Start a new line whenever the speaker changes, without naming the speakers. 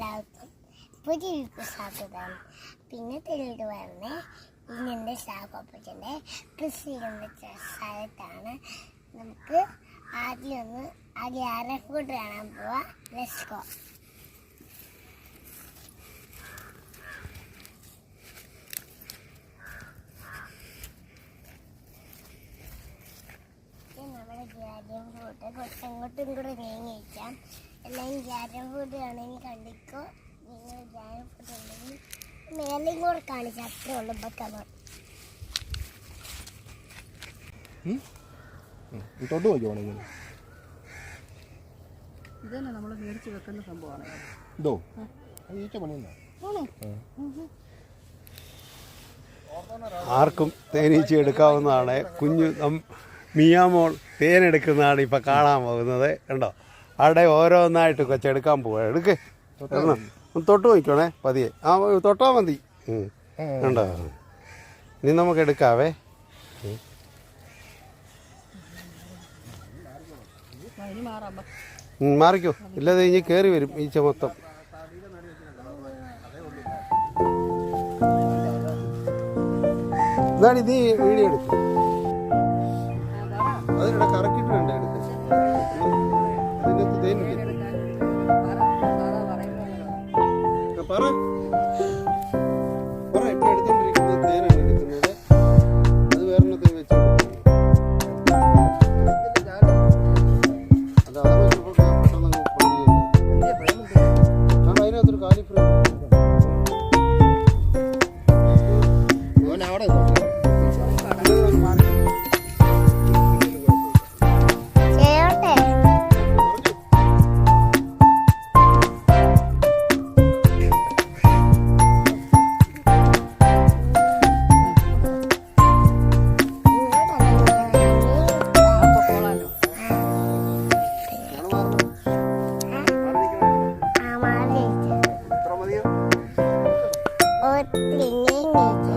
എല്ലാവർക്കും പുതിയൊരു സ്വാഗതം. പിന്നെ തെളിയിട്ട് പറഞ്ഞേ ഇന്നെൻ്റെ ഷാക്കോപ്പച്ചൻ്റെ കൃഷി ചെയ്യുന്ന സ്ഥലത്താണ്. നമുക്ക് ആദ്യം അരഫൂട്ട് കാണാൻ പോവാം. Let's go. നമ്മുടെ ജാരം ഫ്രൂട്ട് കുറച്ചങ്ങോട്ടും കൂടെ നീങ്ങി വയ്ക്കാം. അല്ലെങ്കിൽ ജാരം ഫ്രൂട്ട് ആണെങ്കിൽ കണ്ടിക്കോ. നിങ്ങൾ ജാരം ഫ്രൂട്ട് ഉണ്ടെങ്കിൽ മേലെയും കൂടെ കാണിച്ചാൽ അത്രേ ഉള്ളൂ. ബക്കമ
തൊട്ട് നോക്കിയോ?
ഇതന്നെ നമ്മൾ മേടിച്ച് വെക്കുന്ന സംഭവമാണ്.
ഇതോ ഈച്ച പണിയുണ്ടോ?
ആർക്കും തേനീച്ച എടുക്കാവുന്നതാണ്. കുഞ്ഞു മിയാമോൾ തേനെടുക്കുന്നതാണ് ഇപ്പം കാണാൻ പോകുന്നത്. കണ്ടോ, അവിടെ ഓരോന്നായിട്ട് കൊച്ചെടുക്കാൻ പോവുക. എടുക്ക്, തൊട്ട് നോക്കണേ പതിയെ. തൊട്ടാൽ മതി. കണ്ടോ, ഇനി നമുക്ക് എടുക്കാവേ. മാറിക്കോ, ഇല്ലാതെ ഇനി കയറി വരും ഈച്ച മൊത്തം. എന്നാണ് ഇത് വീഡിയോ എടുക്കും. അതിനിടെ കറക്കിട്ട് വേണ്ട എടുക്കാൻ. അതിനകത്ത് തേനില്ല. പറ ഇപ്പൊ എടുത്തോണ്ടിരിക്കുന്നത് തേനാണ് എടുക്കുന്നത്. അത് വേറൊന്നത്തെ വെച്ച് അത് പെട്ടെന്ന് അതിനകത്തൊരു കാലിഫ്ലവർ അവിടെ
Thank you.